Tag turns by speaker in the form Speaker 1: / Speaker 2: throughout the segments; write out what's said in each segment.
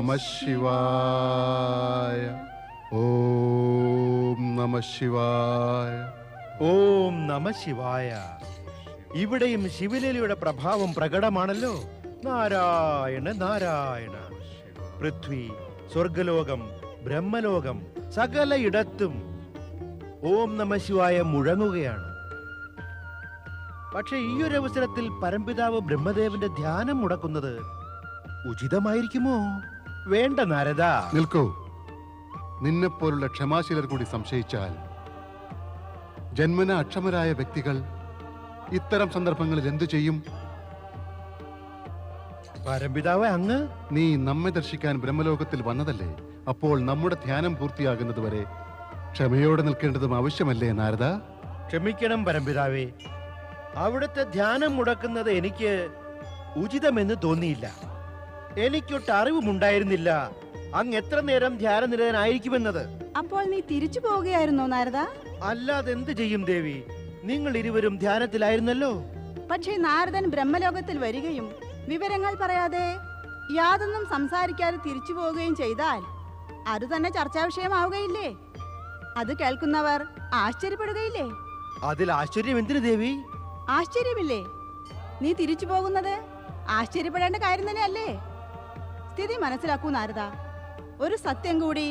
Speaker 1: നമഃ ശിവായ. ഓം നമഃ ശിവായ.
Speaker 2: ഓം നമഃ ശിവായ. ഇവിടെയും ശിവലീലയുടെ പ്രഭാവം പ്രകടമാണല്ലോ. നാരായണ നാരായണ. പൃഥ്വി, സ്വർഗലോകം, ബ്രഹ്മലോകം സകലയിടത്തും ഓം നമഃ ശിവായ മുഴങ്ങുകയാണ്. പക്ഷെ ഈ ഒരു അവസരത്തിൽ പരംപിതാവ് ബ്രഹ്മദേവന്റെ ധ്യാനം മുടക്കുന്നത് ഉചിതമായിരിക്കുമോ? വേണ്ട നാരദ.
Speaker 1: നിൽക്കൂ. നിന്നെപ്പോലുള്ള ക്ഷമാശീലർ കൂടി സംശയിച്ചാൽ ജന്മന അക്ഷമരായ വ്യക്തികൾ ഇത്തരം സന്ദർഭങ്ങളിൽ എന്തു ചെയ്യും?
Speaker 2: പരംപിതാവ്, അങ്ങ്
Speaker 1: നീ നമ്മെ ദർശിക്കാൻ ബ്രഹ്മലോകത്തിൽ വന്നതല്ലേ? അപ്പോൾ നമ്മുടെ ധ്യാനം പൂർത്തിയാകുന്നത് വരെ ക്ഷമയോടെ നിൽക്കേണ്ടതും ആവശ്യമല്ലേ നാരദ?
Speaker 2: ക്ഷമിക്കണം പരംപിതാവേ, അവിടുത്തെ ധ്യാനം മുടക്കുന്നത് എനിക്ക് ഉചിതമെന്ന് തോന്നിയില്ല. എനിക്കൊട്ട് അറിവുമുണ്ടായിരുന്നില്ല അങ്ങ് എത്ര നേരം ധ്യാനനിരതനായിരിക്കുമെന്നത്.
Speaker 3: അപ്പോൾ നീ തിരിച്ചു പോവുകയായിരുന്നോ നാരദ?
Speaker 2: അല്ലാതെ എന്ത് ചെയ്യും ദേവി? നിങ്ങൾ ഇരുവരും ധ്യാനത്തിലായിരുന്നല്ലോ.
Speaker 3: പക്ഷേ നാരദൻ ബ്രഹ്മലോകത്തിൽ വരികയും വിവരങ്ങൾ പറയാതെ യാതൊന്നും സംസാരിക്കാതെ തിരിച്ചു പോവുകയും ചെയ്താൽ അത് തന്നെ ചർച്ചാ വിഷയമാവുകയില്ലേ? അത് കേൾക്കുന്നവർ ആശ്ചര്യപ്പെടുകയില്ലേ?
Speaker 2: അതിൽ ആശ്ചര്യം എന്തിനു ദേവി?
Speaker 3: ആശ്ചര്യമില്ലേ? നീ തിരിച്ചു പോകുന്നത് ആശ്ചര്യപ്പെടേണ്ട കാര്യം തന്നെ അല്ലേ? സ്ഥിതി മനസ്സിലാക്കൂ നാരദ. ഒരു സത്യം കൂടി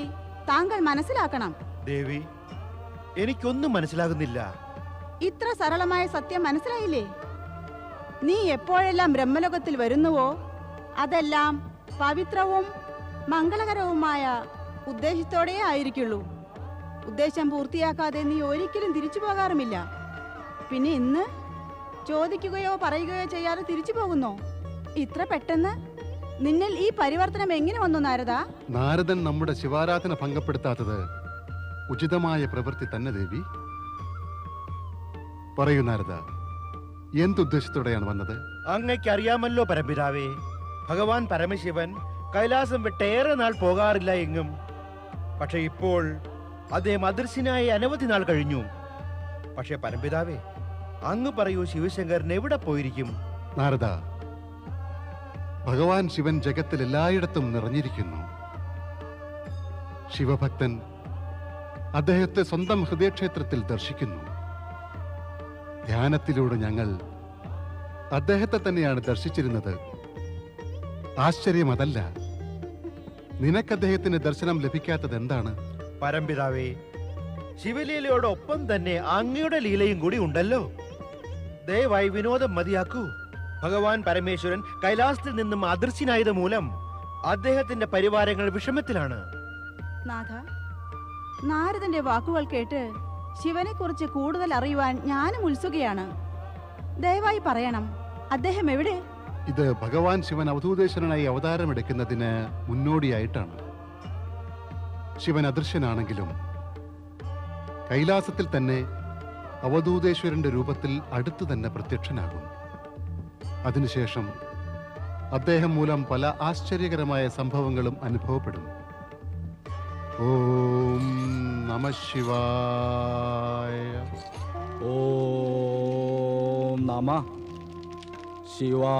Speaker 3: താങ്കൾ മനസ്സിലാക്കണം.
Speaker 2: ദേവി, എനിക്കൊന്നും മനസ്സിലാകുന്നില്ല.
Speaker 3: ഇത്ര സരളമായ സത്യം മനസ്സിലായില്ലേ? നീ എപ്പോഴെല്ലാം ബ്രഹ്മലോകത്തിൽ വരുന്നുവോ അതെല്ലാം പവിത്രവും മംഗളകരവുമായ ഉദ്ദേശത്തോടെ ആയിരിക്കുള്ളൂ. ഉദ്ദേശം പൂർത്തിയാക്കാതെ നീ ഒരിക്കലും തിരിച്ചു പോകാറുമില്ല. പിന്നെ ഇന്ന് ചോദിക്കുകയോ പറയുകയോ ചെയ്യാതെ തിരിച്ചു പോകുന്നോ? ഇത്ര പെട്ടെന്ന് നിന്നിൽ ഈ പരിവർത്തനം എങ്ങനെ വന്നു നാരദ?
Speaker 1: നാരദൻ നമ്മുടെ ശിവാരാധന ഭംഗപ്പെടുത്താത്തത് ഉചിതമായ പ്രവൃത്തി തന്നെ ദേവി. പറയൂ നാരദ, എന്തുദ്ദേശത്തോടെയാണ് വന്നത്?
Speaker 2: അങ്ങയ്ക്ക് അറിയാമല്ലോ പരംപിതാവേ, ഭഗവാൻ പരമശിവൻ കൈലാസം വിട്ടേറെ നാൾ പോകാറില്ല എങ്ങും. പക്ഷെ ഇപ്പോൾ അദ്ദേഹം അദൃശ്യനായി അനവധി നാൾ കഴിഞ്ഞു. പക്ഷെ പരംപിതാവേ, അങ്ങ് പറയൂ, ശിവശങ്കരൻ എവിടെ പോയിരിക്കും?
Speaker 1: നാരദ, ഭഗവാൻ ശിവൻ ജഗത്തിൽ എല്ലായിടത്തും നിറഞ്ഞിരിക്കുന്നു. ശിവഭക്തൻ അദ്ദേഹത്തെ സ്വന്തം ഹൃദയക്ഷേത്രത്തിൽ ദർശിക്കുന്നു. ധ്യാനത്തിലൂടെ ഞങ്ങൾ അദ്ദേഹത്തെ തന്നെയാണ് ദർശിച്ചിരുന്നത്. ആശ്ചര്യം അതല്ല. നിനക്ക് അദ്ദേഹത്തിന് ദർശനം ലഭിക്കാത്തത് എന്താണ്?
Speaker 2: പരംപിതാവേ, ശിവലീലയോടൊപ്പം തന്നെ അങ്ങയുടെ ലീലയും കൂടി ഉണ്ടല്ലോ. ദയവായി വിനോദം മതിയാക്കൂ. ഭഗവാൻ പരമേശ്വരൻ കൈലാസത്തിൽ നിന്നും അദൃശ്യനായത് മൂലം അദ്ദേഹത്തിന്റെ പരിവാരങ്ങൾ വിഷമത്തിലാണ്.
Speaker 3: നാഥ, നാരദന്റെ വാക്കുകൾ കേട്ട് ശിവനെ കുറിച്ച് കൂടുതൽ അറിയുവാൻ ഞാനും ഉത്സുകയാണ്. ദയവായി പറയണം, അദ്ദേഹം എവിടെ?
Speaker 1: ഇത് ഭഗവാൻ ശിവൻ അവധൂതേശ്വരനായി അവതാരമെടുക്കുന്നതിന് മുന്നോടിയായിട്ടാണ്. ശിവൻ അദൃശ്യനാണെങ്കിലും കൈലാസത്തിൽ തന്നെ അവധൂതേശ്വരന്റെ രൂപത്തിൽ അടുത്തു തന്നെ പ്രത്യക്ഷനാകും. അതിനുശേഷം അദ്ദേഹം മൂലം പല ആശ്ചര്യകരമായ സംഭവങ്ങളും അനുഭവപ്പെടും. ഓം നമഃ ശിവായ.
Speaker 4: ഓം നമഃ ശിവായ.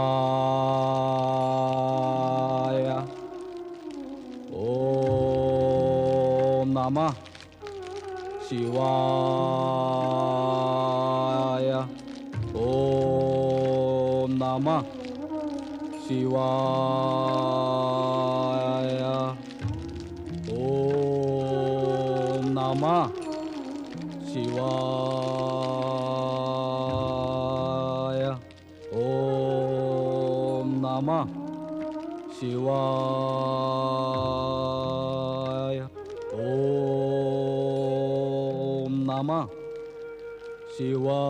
Speaker 4: ഓം നമഃ ശിവായ. ഓം നമഃ ശിവായ. ഓം നമഃ ശിവായ. ഓം നമഃ ശിവായ. ഓം നമഃ ശിവായ.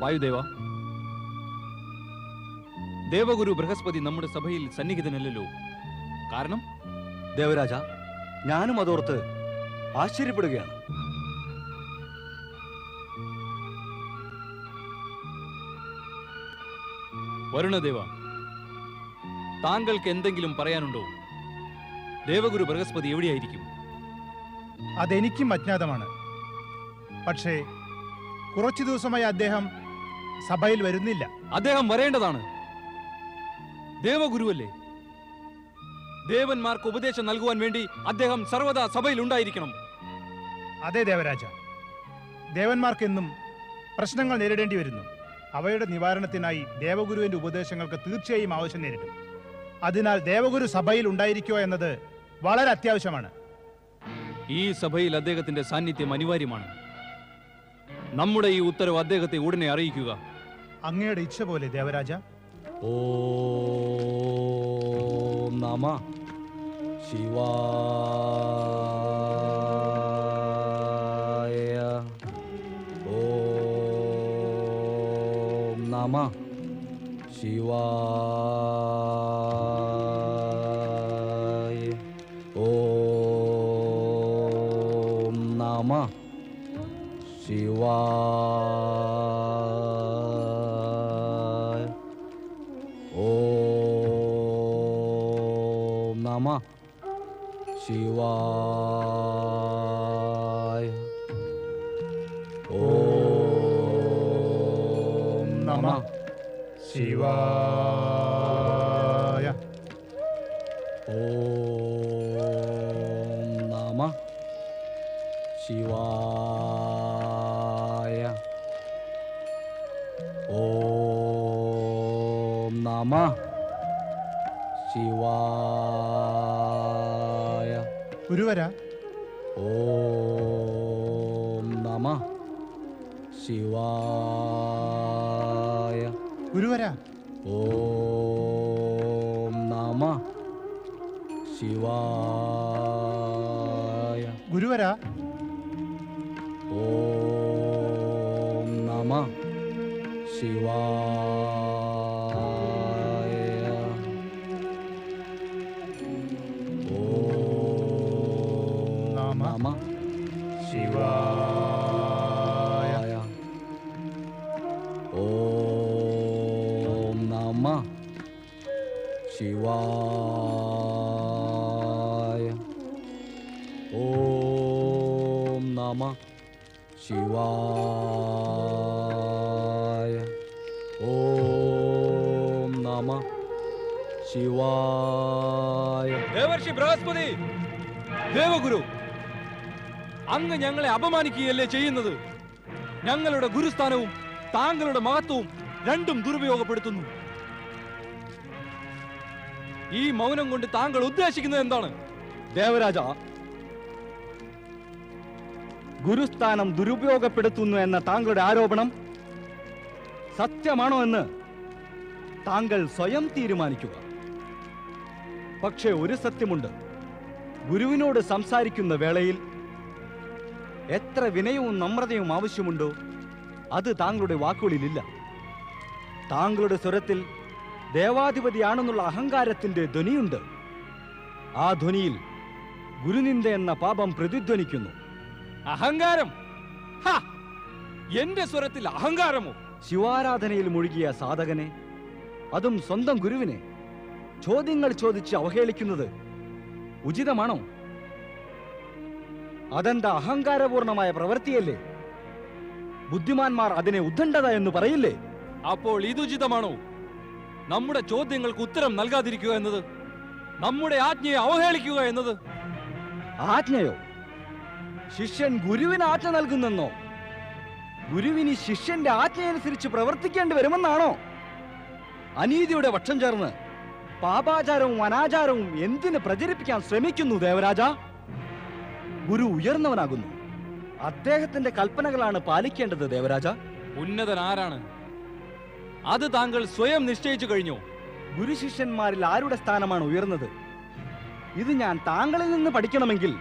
Speaker 5: വായുദേവ, ദേവഗുരു ബൃഹസ്പതി നമ്മുടെ സഭയിൽ സന്നിഹിതനല്ലല്ലോ. കാരണം?
Speaker 4: ദേവരാജ, ഞാനും അതോർത്ത് ആശ്ചര്യപ്പെടുകയാണ്.
Speaker 5: വരുണദേവ, താങ്കൾക്ക് എന്തെങ്കിലും പറയാനുണ്ടോ? ദേവഗുരു ബൃഹസ്പതി എവിടെയായിരിക്കും?
Speaker 6: അതെനിക്കും അജ്ഞാതമാണ്. പക്ഷേ കുറച്ചു ദിവസമായി അദ്ദേഹം സഭയിൽ വരുന്നില്ല.
Speaker 5: അദ്ദേഹം വരേണ്ടതാണ്. ദേവഗുരുവല്ലേ? ദേവന്മാർക്ക് ഉപദേശം നൽകുവാൻ വേണ്ടി അദ്ദേഹം സർവദാ സഭയിൽ ഉണ്ടായിരിക്കണം.
Speaker 6: അതെ ദേവരാജ, ദേവന്മാർക്കെന്നും പ്രശ്നങ്ങൾ നേരിടേണ്ടി വരുന്നു. അവയുടെ നിവാരണത്തിനായി ദേവഗുരുവിന്റെ ഉപദേശങ്ങൾക്ക് തീർച്ചയായും ആവശ്യം നേരിടും. അതിനാൽ ദേവഗുരു സഭയിൽ ഉണ്ടായിരിക്കുക എന്നത് വളരെ അത്യാവശ്യമാണ്.
Speaker 5: ഈ സഭയിൽ അദ്ദേഹത്തിന്റെ സാന്നിധ്യം അനിവാര്യമാണ്. നമ്മുടെ ഈ ഉത്തരവ് അദ്ദേഹത്തെ ഉടനെ അറിയിക്കുക.
Speaker 6: അങ്ങയുടെ ഇച്ഛ പോലെ ദേവരാജ.
Speaker 4: ഓം നമഃ ശിവായ. ഓം നമഃ ശിവായ. ഓം നമഃ ശിവായ. ഓം നമഃ ശിവായ. ഓം നമഃ
Speaker 6: ശിവായ.
Speaker 4: ഓം നമഃ ശിവായ. ഓം നമഃ ശിവായ.
Speaker 6: ഗുരുവര,
Speaker 4: ഓം നമഃ ശിവായ.
Speaker 6: ഗുരുവര,
Speaker 4: ഓം നമഃ ശിവായ.
Speaker 6: ഗുരുവര,
Speaker 4: ഓം നമഃ ശിവായ. ഓം നമഃ ശിവായ. ഓം നമഃ ശിവായ. ഓം നമഃ ശിവായ. ഓം നമഃ ശിവായ.
Speaker 5: ദേവർഷി ബൃഹസ്പതി, ദേവഗുരു, അങ്ങ് ഞങ്ങളെ അപമാനിക്കുകയല്ലേ ചെയ്യുന്നത്? ഞങ്ങളുടെ ഗുരുസ്ഥാനവും താങ്കളുടെ മഹത്വവും രണ്ടും ദുരുപയോഗപ്പെടുത്തുന്നു. ഈ മൗനം കൊണ്ട് താങ്കൾ ഉദ്ദേശിക്കുന്നത് എന്താണ്?
Speaker 4: ദേവരാജ, ഗുരുസ്ഥാനം ദുരുപയോഗപ്പെടുത്തുന്നു എന്ന താങ്കളുടെ ആരോപണം സത്യമാണോ എന്ന് താങ്കൾ സ്വയം തീരുമാനിക്കുക. പക്ഷേ ഒരു സത്യമുണ്ട്. ഗുരുവിനോട് സംസാരിക്കുന്ന വേളയിൽ എത്ര വിനയവും നമ്രതയും ആവശ്യമുണ്ടോ അത് താങ്കളുടെ വാക്കുകളിലില്ല. താങ്കളുടെ സ്വരത്തിൽ ദേവാധിപതിയാണെന്നുള്ള അഹങ്കാരത്തിന്റെ ധ്വനിയുണ്ട്. ആ ധ്വനിയിൽ ഗുരുനിന്ദ എന്ന പാപം പ്രതിധ്വനിക്കുന്നു.
Speaker 5: അഹങ്കാരം? ഹാ! എന്റെ സ്വരത്തിൽ അഹങ്കാരമോ?
Speaker 4: ശിവാരാധനയിൽ മുഴുകിയ സാധകനെ, അതും സ്വന്തം ഗുരുവിനെ ചോദ്യങ്ങൾ ചോദിച്ച് അവഹേളിക്കുന്നത് ഉചിതമാണോ? അതെന്താ അഹങ്കാരപൂർണമായ പ്രവൃത്തിയല്ലേ? ബുദ്ധിമാന്മാർ അതിനെ ഉദ്ദണ്ഡത എന്ന് പറയില്ലേ?
Speaker 5: അപ്പോൾ ഇതുചിതമാണോ? നമ്മുടെ ചോദ്യങ്ങൾക്ക് ഉത്തരം നൽകാതിരിക്കുക എന്നത്, നമ്മുടെ ആജ്ഞയെ അവഹേളിക്കുക എന്നത്?
Speaker 4: ആജ്ഞയോ? ശിഷ്യൻ ഗുരുവിന് ആജ്ഞ നൽകുന്നെന്നോ? ഗുരുവിന് ശിഷ്യന്റെ ആജ്ഞയനുസരിച്ച് പ്രവർത്തിക്കേണ്ടി വരുമെന്നാണോ? അനീതിയുടെ പക്ഷം ചേർന്ന് പാപാചാരവും അനാചാരവും എന്തിന് പ്രചരിപ്പിക്കാൻ ശ്രമിക്കുന്നു ദേവരാജ? ഗുരു ഉയർന്നവനാകുന്നു. അദ്ദേഹത്തിന്റെ കൽപ്പനകളാണ് പാലിക്കേണ്ടത് ദേവരാജ.
Speaker 5: ഉന്നതൻ ആരാണ്? അത് താങ്കൾ സ്വയം നിശ്ചയിച്ചു കഴിഞ്ഞോ?
Speaker 4: ഗുരു ശിഷ്യന്മാരിൽ ആരുടെ സ്ഥാനമാണ് ഉയർന്നത്? ഇത് ഞാൻ താങ്കളിൽ നിന്ന് പഠിക്കണമെങ്കിൽ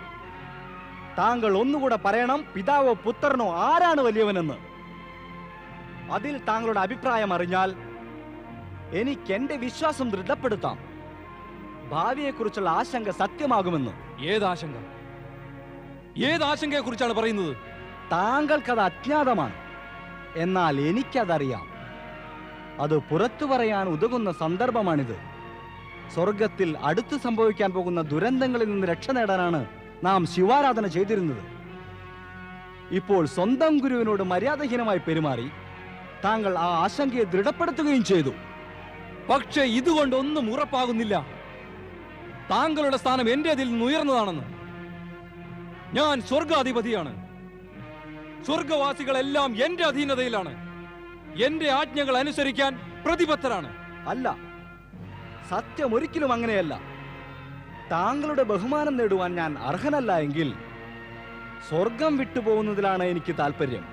Speaker 4: താങ്കൾ ഒന്നുകൂടെ പറയണം, പിതാവോ പുത്രനോ ആരാണ് വലിയവനെന്ന്. അതിൽ താങ്കളുടെ അഭിപ്രായം അറിഞ്ഞാൽ എനിക്ക് എന്റെ വിശ്വാസം ദൃഢപ്പെടുത്താം. ഭാവിയെക്കുറിച്ചുള്ള ആശങ്ക സത്യമാകുമെന്ന്.
Speaker 5: ഏതാശങ്ക? ഏതാശങ്കയെ കുറിച്ചാണ് പറയുന്നത്?
Speaker 4: താങ്കൾക്കത് അജ്ഞാതമാണ്. എന്നാൽ എനിക്കതറിയാം. അത് പുറത്തു പറയാൻ ഉതകുന്ന സന്ദർഭമാണിത്. സ്വർഗത്തിൽ അടുത്ത് സംഭവിക്കാൻ പോകുന്ന ദുരന്തങ്ങളിൽ നിന്ന് രക്ഷ നേടാനാണ് നാം ശിവാരാധന ചെയ്തിരുന്നത്. ഇപ്പോൾ സ്വന്തം ഗുരുവിനോട് മര്യാദഹീനമായി പെരുമാറി താങ്കൾ ആ ആശങ്കയെ ദൃഢപ്പെടുത്തുകയും ചെയ്തു.
Speaker 5: പക്ഷേ ഇതുകൊണ്ടൊന്നും ഉറപ്പാകുന്നില്ല താങ്കളുടെ സ്ഥാനം എന്റെ അതിൽ നിന്ന് ഉയർന്നതാണെന്ന്. ഞാൻ സ്വർഗാധിപതിയാണ്. സ്വർഗവാസികളെല്ലാം എന്റെ അധീനതയിലാണ്. എന്റെ ആജ്ഞകൾ അനുസരിക്കാൻ പ്രതിബദ്ധരാണ്.
Speaker 4: അല്ല, സത്യം ഒരിക്കലും അങ്ങനെയല്ല. താങ്കളുടെ ബഹുമാനം നേടുവാൻ ഞാൻ അർഹനല്ല എങ്കിൽ സ്വർഗം വിട്ടുപോകുന്നതിലാണ് എനിക്ക് താല്പര്യം.